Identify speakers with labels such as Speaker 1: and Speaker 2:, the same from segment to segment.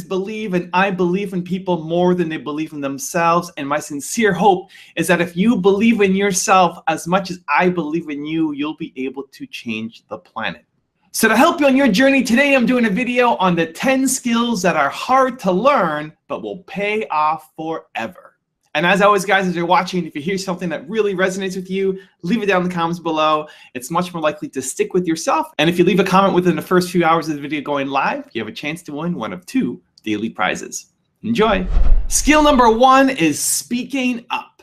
Speaker 1: believe and I believe in people more than they believe in themselves. And my sincere hope is that if you believe in yourself as much as I believe in you, you'll be able to change the planet. So to help you on your journey today, I'm doing a video on the 10 skills that are hard to learn, but will pay off forever. And as always, guys, as you're watching, if you hear something that really resonates with you, leave it down in the comments below. It's much more likely to stick with yourself. And if you leave a comment within the first few hours of the video going live, you have a chance to win one of 2 daily prizes. Enjoy. Skill number 1 is speaking up.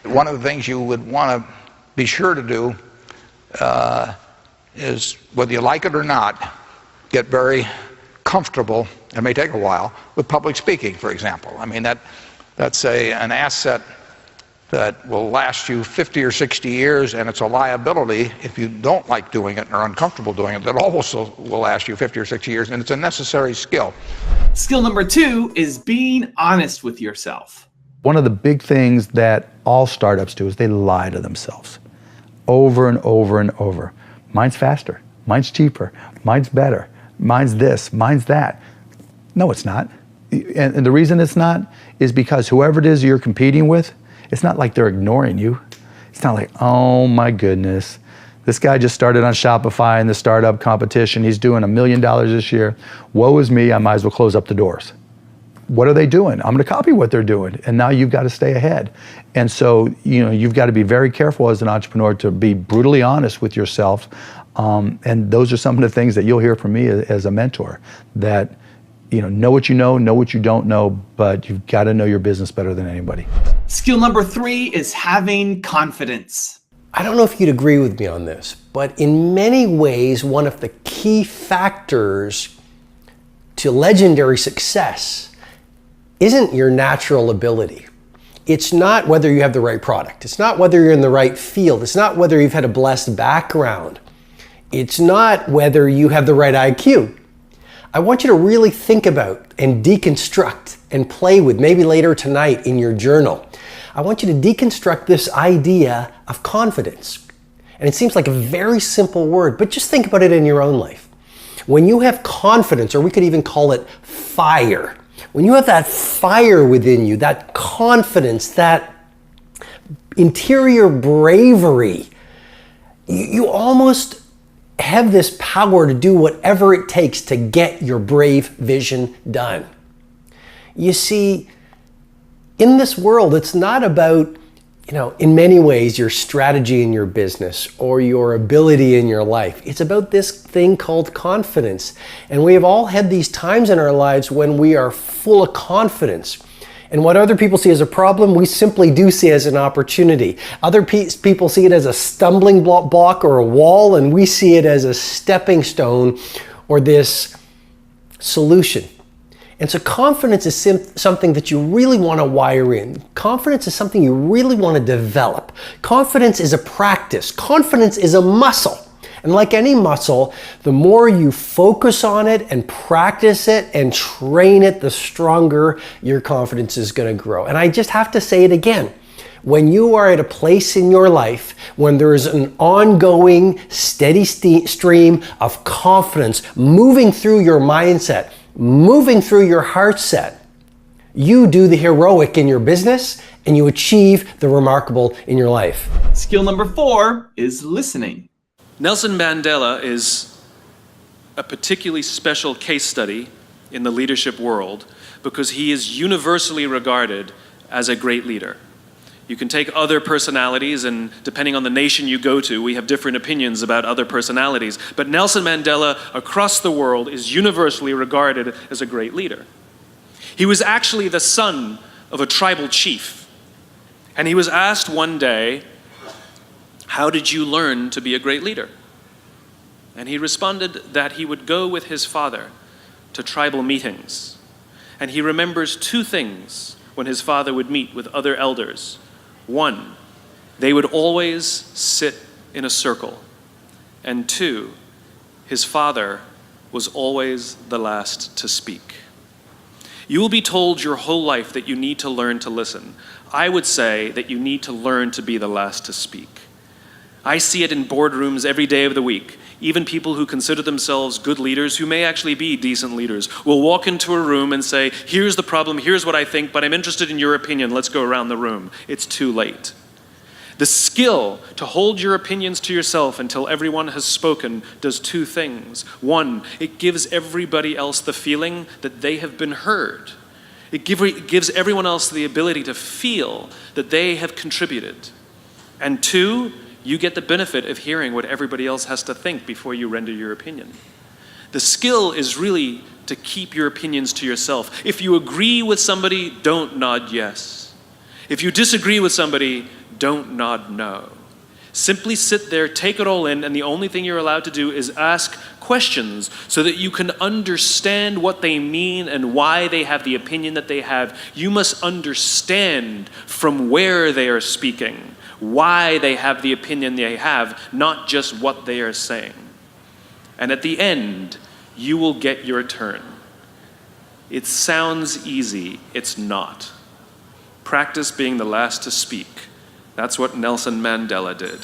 Speaker 2: One of the things you would want to be sure to do is, whether you like it or not, get very comfortable, it may take a while, with public speaking, for example. I mean, that's an asset that will last you 50 or 60 years, and it's a liability if you don't like doing it and are uncomfortable doing it that also will last you 50 or 60 years, and it's a necessary skill.
Speaker 1: Skill number 2 is being honest with yourself.
Speaker 3: One of the big things that all startups do is they lie to themselves over and over and over. Mine's faster, mine's cheaper, mine's better, mine's this, mine's that. No, it's not. And the reason it's not is because whoever it is you're competing with, it's not like they're ignoring you. It's not like, oh my goodness, this guy just started on Shopify in the startup competition. He's doing $1 million this year. Woe is me, I might as well close up the doors. What are they doing? I'm gonna copy what they're doing. And now you've got to stay ahead. And so, you've got to be very careful as an entrepreneur to be brutally honest with yourself. And those are some of the things that you'll hear from me as a mentor, that know what you know what you don't know, but you've got to know your business better than anybody.
Speaker 1: Skill number 3 is having confidence.
Speaker 4: I don't know if you'd agree with me on this, but in many ways, one of the key factors to legendary success isn't your natural ability. It's not whether you have the right product. It's not whether you're in the right field. It's not whether you've had a blessed background. It's not whether you have the right IQ. I want you to really think about and deconstruct and play with, maybe later tonight in your journal. I want you to deconstruct this idea of confidence. And it seems like a very simple word, but just think about it in your own life. When you have confidence, or we could even call it fire, when you have that fire within you, that confidence, that interior bravery, you almost have this power to do whatever it takes to get your brave vision done. You see, in this world, it's not about, in many ways, your strategy in your business or your ability in your life. It's about this thing called confidence. And we have all had these times in our lives when we are full of confidence. And what other people see as a problem, we simply do see as an opportunity. Other people see it as a stumbling block or a wall, and we see it as a stepping stone or this solution. And so confidence is something that you really want to wire in. Confidence is something you really want to develop. Confidence is a practice. Confidence is a muscle. And like any muscle, the more you focus on it and practice it and train it, the stronger your confidence is going to grow. And I just have to say it again. When you are at a place in your life when there is an ongoing, steady stream of confidence moving through your mindset, moving through your heart set, you do the heroic in your business and you achieve the remarkable in your life.
Speaker 1: Skill number 4 is listening.
Speaker 5: Nelson Mandela is a particularly special case study in the leadership world because he is universally regarded as a great leader. You can take other personalities, and depending on the nation you go to, we have different opinions about other personalities. But Nelson Mandela, across the world, is universally regarded as a great leader. He was actually the son of a tribal chief. And he was asked one day, "How did you learn to be a great leader?" And he responded that he would go with his father to tribal meetings. And he remembers 2 things when his father would meet with other elders. 1, they would always sit in a circle. And 2, his father was always the last to speak. You will be told your whole life that you need to learn to listen. I would say that you need to learn to be the last to speak. I see it in boardrooms every day of the week. even people who consider themselves good leaders, who may actually be decent leaders, will walk into a room and say, here's the problem, here's what I think, but I'm interested in your opinion, let's go around the room. It's too late. The skill to hold your opinions to yourself until everyone has spoken does two things. One, it gives everybody else the feeling that they have been heard. It gives everyone else the ability to feel that they have contributed. And two, you get the benefit of hearing what everybody else has to think before you render your opinion. The skill is really to keep your opinions to yourself. If you agree with somebody, don't nod yes. If you disagree with somebody, don't nod no. Simply sit there, take it all in, and the only thing you're allowed to do is ask questions so that you can understand what they mean and why they have the opinion that they have. You must understand from where they are speaking, why they have the opinion they have, not just what they are saying. And at the end, you will get your turn. It sounds easy, it's not. Practice being the last to speak. That's what Nelson Mandela did.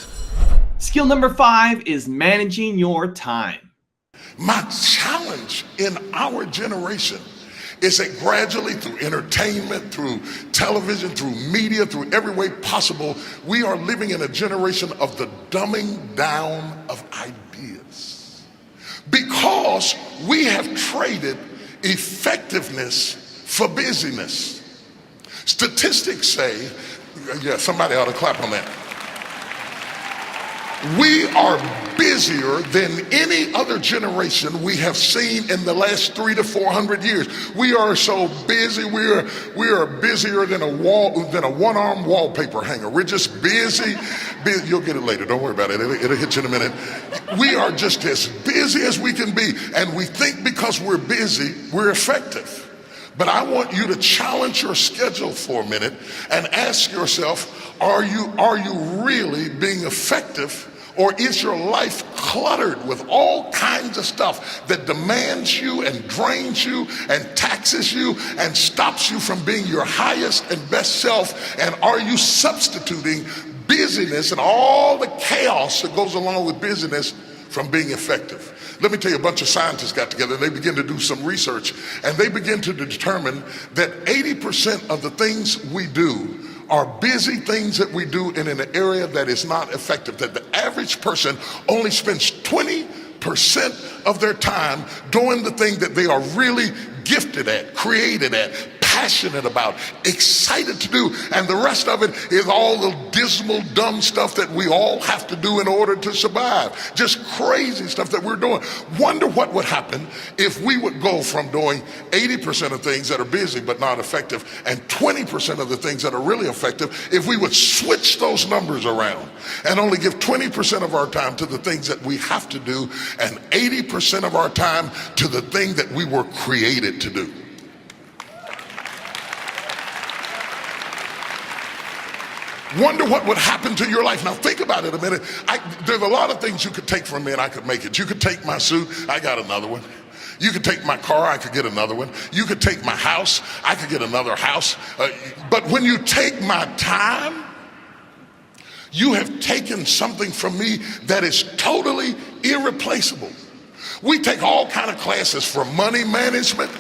Speaker 1: Skill number 5 is managing your time.
Speaker 6: My challenge in our generation is that gradually, through entertainment, through television, through media, through every way possible, we are living in a generation of the dumbing down of ideas. Because we have traded effectiveness for busyness. Statistics say, yeah, somebody ought to clap on that. We are busier than any other generation we have seen in the last 300 to 400 years. We are so busy. We are busier than a one-arm wallpaper hanger. We're just busy. You'll get it later. Don't worry about it. It'll hit you in a minute. We are just as busy as we can be, and we think because we're busy, we're effective. But I want you to challenge your schedule for a minute and ask yourself, are you really being effective, or is your life cluttered with all kinds of stuff that demands you and drains you and taxes you and stops you from being your highest and best self? And are you substituting busyness and all the chaos that goes along with busyness from being effective? Let me tell you, a bunch of scientists got together and they began to do some research, and they begin to determine that 80% of the things we do are busy things that we do in an area that is not effective, that the average person only spends 20% of their time doing the thing that they are really gifted at, created at, passionate about, excited to do, and the rest of it is all the dismal, dumb stuff that we all have to do in order to survive. Just crazy stuff that we're doing. Wonder what would happen if we would go from doing 80% of things that are busy but not effective and 20% of the things that are really effective, if we would switch those numbers around and only give 20% of our time to the things that we have to do and 80% of our time to the thing that we were created to do. Wonder what would happen to your life. Now think about it a minute. There's a lot of things you could take from me and I could make it. You could take my suit, I got another one. You could take my car, I could get another one. You could take my house, I could get another house. But when you take my time, you have taken something from me that is totally irreplaceable. We take all kind of classes for money management.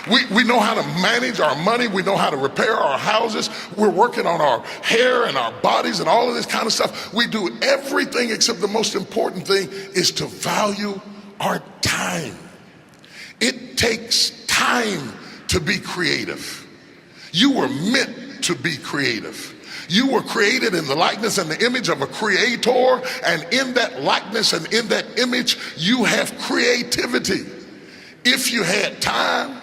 Speaker 6: We know how to manage our money. We know how to repair our houses. We're working on our hair and our bodies and all of this kind of stuff. We do everything except the most important thing is to value our time. It takes time to be creative. You were meant to be creative. You were created in the likeness and the image of a creator, and in that likeness and in that image, you have creativity. If you had time,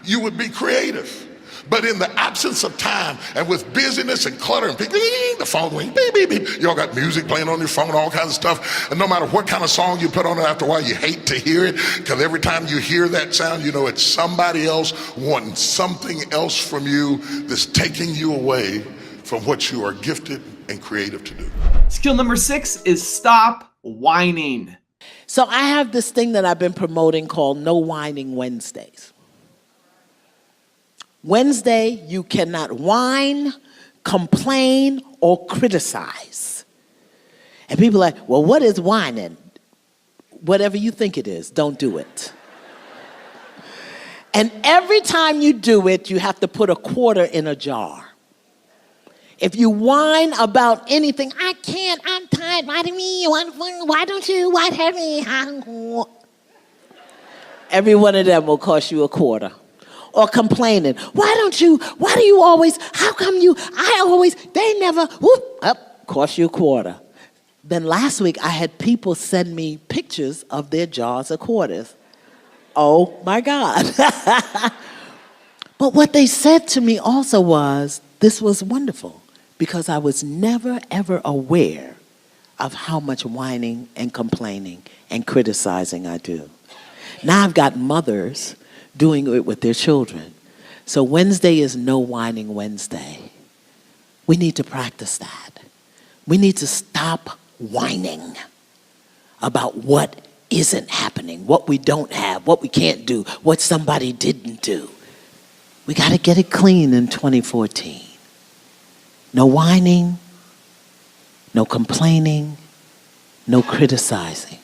Speaker 6: you would be creative. But in the absence of time and with busyness and clutter and the phone going beep, beep, beep, y'all got music playing on your phone, all kinds of stuff. And no matter what kind of song you put on it, after a while you hate to hear it, because every time you hear that sound, you know it's somebody else wanting something else from you that's taking you away from what you are gifted and creative to do.
Speaker 1: Skill number 6 is stop whining.
Speaker 7: So I have this thing that I've been promoting called No Whining Wednesdays. Wednesday, you cannot whine, complain, or criticize. And people are like, well, what is whining? whatever you think it is, don't do it. And every time you do it, you have to put a quarter in a jar. If you whine about anything, I can't, I'm tired, why do me, why don't you, why have me? Every one of them will cost you a quarter. Or complaining, why do you always, how come you, I always, they never, whoop, up, cost you a quarter. Then last week, I had people send me pictures of their jars of quarters. Oh my God. But what they said to me also was, this was wonderful, because I was never, ever aware of how much whining and complaining and criticizing I do. Now I've got mothers doing it with their children. So Wednesday is No Whining Wednesday. We need to practice that. We need to stop whining about what isn't happening, what we don't have, what we can't do, what somebody didn't do. We got to get it clean in 2014. No whining, no complaining, no criticizing.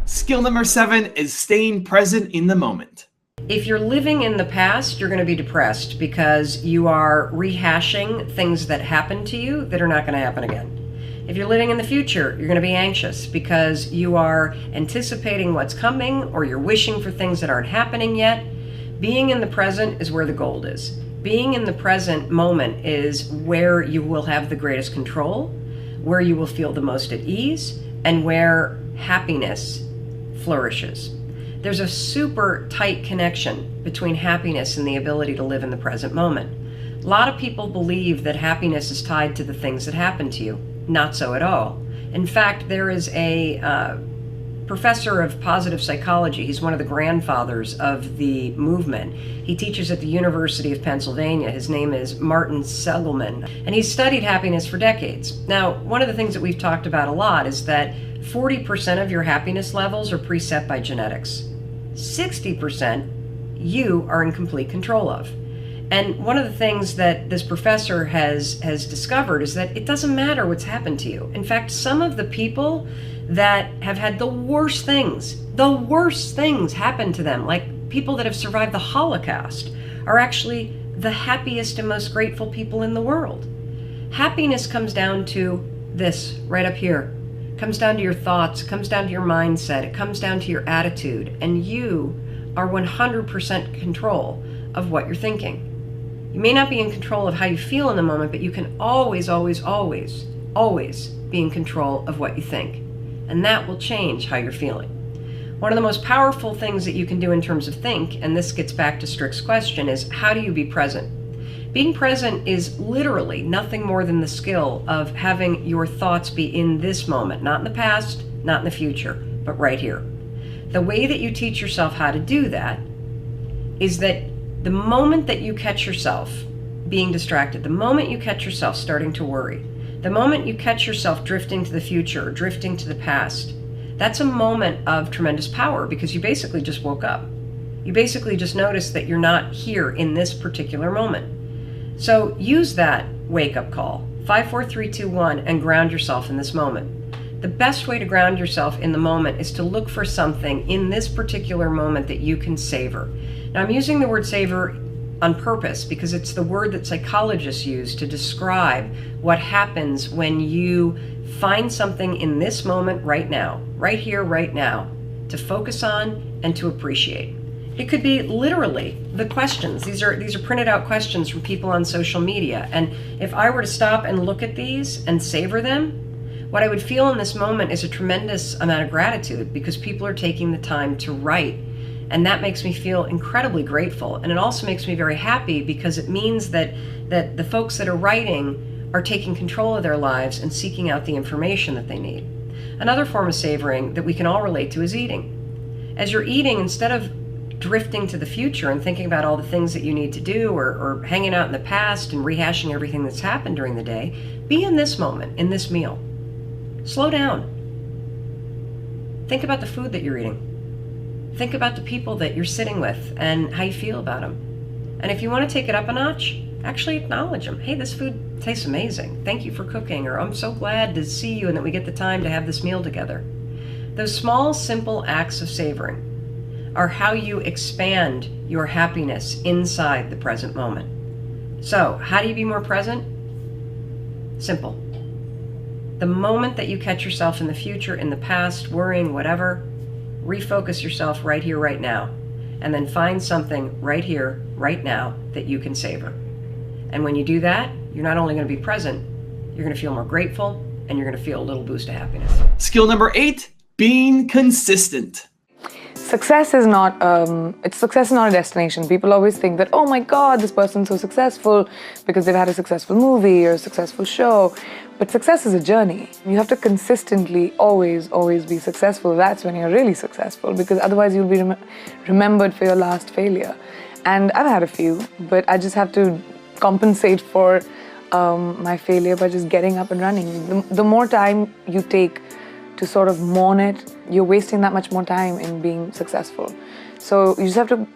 Speaker 1: Skill number 7 is staying present in the moment.
Speaker 8: If you're living in the past, you're going to be depressed because you are rehashing things that happened to you that are not going to happen again. If you're living in the future, you're going to be anxious because you are anticipating what's coming or you're wishing for things that aren't happening yet. Being in the present is where the gold is. Being in the present moment is where you will have the greatest control, where you will feel the most at ease, and where happiness flourishes. There's a super tight connection between happiness and the ability to live in the present moment. A lot of people believe that happiness is tied to the things that happen to you. Not so at all. In fact, there is a professor of positive psychology. He's one of the grandfathers of the movement. He teaches at the University of Pennsylvania. His name is Martin Seligman, and he's studied happiness for decades. Now, one of the things that we've talked about a lot is that 40% of your happiness levels are preset by genetics. 60% you are in complete control of. And one of the things that this professor has discovered is that it doesn't matter what's happened to you. In fact, some of the people that have had the worst things happen to them, like people that have survived the Holocaust, are actually the happiest and most grateful people in the world. Happiness comes down to this right up here. It comes down to your thoughts, it comes down to your mindset, it comes down to your attitude, and you are 100% control of what you're thinking. You may not be in control of how you feel in the moment, but you can always, always, always, always be in control of what you think. And that will change how you're feeling. One of the most powerful things that you can do in terms of think, and this gets back to Strick's question, is how do you be present? Being present is literally nothing more than the skill of having your thoughts be in this moment, not in the past, not in the future, but right here. The way that you teach yourself how to do that is that the moment that you catch yourself being distracted, the moment you catch yourself starting to worry, the moment you catch yourself drifting to the future or drifting to the past, that's a moment of tremendous power because you basically just woke up. You basically just noticed that you're not here in this particular moment. So use that wake-up call, 5, 4, 3, 2, 1, and ground yourself in this moment. The best way to ground yourself in the moment is to look for something in this particular moment that you can savor. Now, I'm using the word savor on purpose because it's the word that psychologists use to describe what happens when you find something in this moment right now, right here, right now, to focus on and to appreciate. It could be literally the questions. These are printed out questions from people on social media. And if I were to stop and look at these and savor them, what I would feel in this moment is a tremendous amount of gratitude because people are taking the time to write. And that makes me feel incredibly grateful. And it also makes me very happy because it means that the folks that are writing are taking control of their lives and seeking out the information that they need. Another form of savoring that we can all relate to is eating. As you're eating, instead of drifting to the future and thinking about all the things that you need to do or hanging out in the past and rehashing everything that's happened during the day, be in this moment, in this meal. Slow down. Think about the food that you're eating. Think about the people that you're sitting with and how you feel about them. And if you want to take it up a notch, actually acknowledge them. Hey, this food tastes amazing. Thank you for cooking. Or I'm so glad to see you and that we get the time to have this meal together. Those small, simple acts of savoring are how you expand your happiness inside the present moment. So, how do you be more present? Simple. The moment that you catch yourself in the future, in the past, worrying, whatever, refocus yourself right here, right now. And then find something right here, right now, that you can savor. And when you do that, you're not only going to be present, you're going to feel more grateful, and you're going to feel a little boost of happiness.
Speaker 1: Skill number 8, being consistent.
Speaker 9: Success is not a destination. People always think that, oh my God, this person's so successful because they've had a successful movie or a successful show. But success is a journey. You have to consistently always be successful. That's when you're really successful, because otherwise you'll be remembered for your last failure. And I've had a few, but I just have to compensate for my failure by just getting up and running. The more time you take to sort of mourn it, you're wasting that much more time in being successful. So you just have to,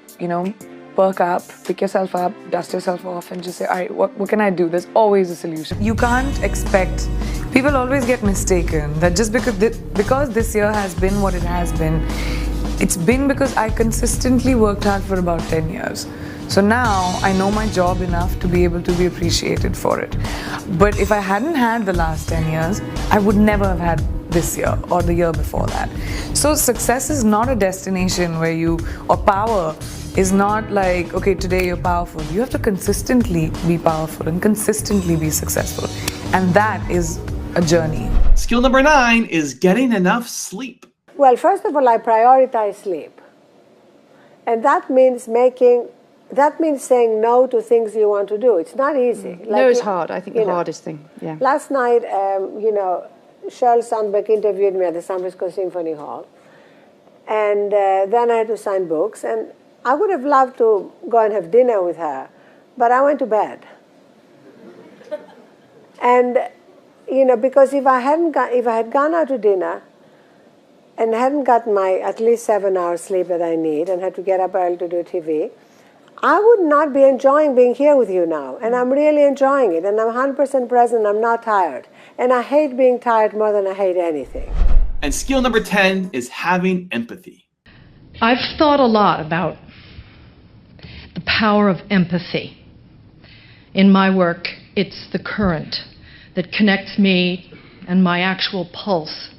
Speaker 9: perk up, pick yourself up, dust yourself off, and just say, all right, what can I do? There's always a solution. You can't expect, people always get mistaken that just because this year has been what it has been, it's been because I consistently worked hard for about 10 years. So now I know my job enough to be able to be appreciated for it. But if I hadn't had the last 10 years, I would never have had this year or the year before that. So success is not a destination or power is not like, okay, today you're powerful. You have to consistently be powerful and consistently be successful. And that is a journey.
Speaker 1: Skill number 9 is getting enough sleep.
Speaker 10: Well, first of all, I prioritize sleep. And that means saying no to things you want to do. It's not easy.
Speaker 11: No is hard. I think the hardest thing. Yeah.
Speaker 10: Last night, Sheryl Sandberg interviewed me at the San Francisco Symphony Hall. And then I had to sign books. And I would have loved to go and have dinner with her, but I went to bed. And, because if I had gone out to dinner and hadn't gotten my at least 7 hours sleep that I need and had to get up early to do TV, I would not be enjoying being here with you now. And I'm really enjoying it. And I'm 100% present. I'm not tired. And I hate being tired more than I hate anything.
Speaker 1: And skill number 10 is having empathy.
Speaker 12: I've thought a lot about the power of empathy. In my work, it's the current that connects me and my actual pulse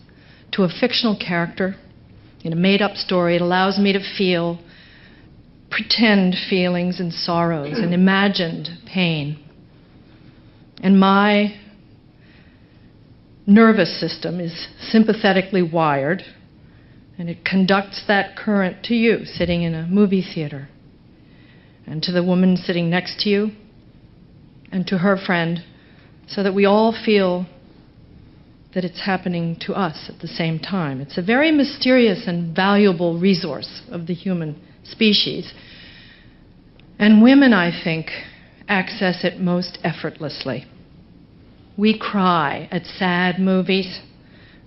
Speaker 12: to a fictional character in a made-up story. It allows me to feel pretend feelings and sorrows and imagined pain. And my nervous system is sympathetically wired, and it conducts that current to you sitting in a movie theater, and to the woman sitting next to you, and to her friend, so that we all feel that it's happening to us at the same time. It's a very mysterious and valuable resource of the human species. And women, I think, access it most effortlessly. We cry at sad movies.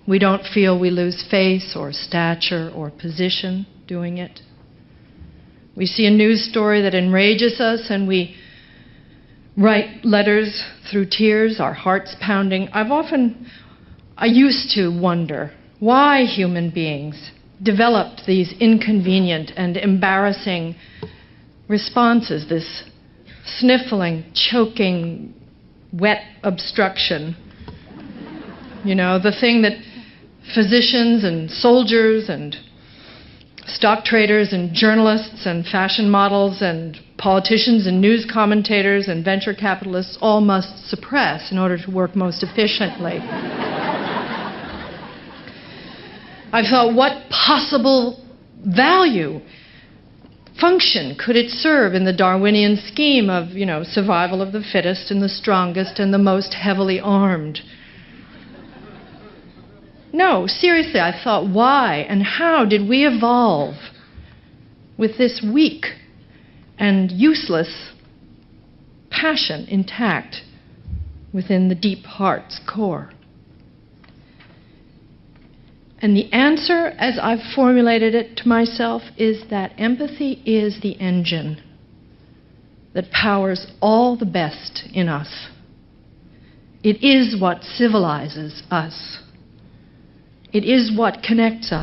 Speaker 12: We don't feel we lose face or stature or position doing it. We see a news story that enrages us and we write letters through tears, our hearts pounding. I used to wonder why human beings developed these inconvenient and embarrassing responses, this sniffling, choking, wet obstruction. The thing that physicians and soldiers and stock traders and journalists and fashion models and politicians and news commentators and venture capitalists all must suppress in order to work most efficiently. I thought, what possible value, function could it serve in the Darwinian scheme of, survival of the fittest and the strongest and the most heavily armed? No, seriously, I thought, why and how did we evolve with this weak and useless passion intact within the deep heart's core? And the answer, as I've formulated it to myself, is that empathy is the engine that powers all the best in us. It is what civilizes us. It is what connects us.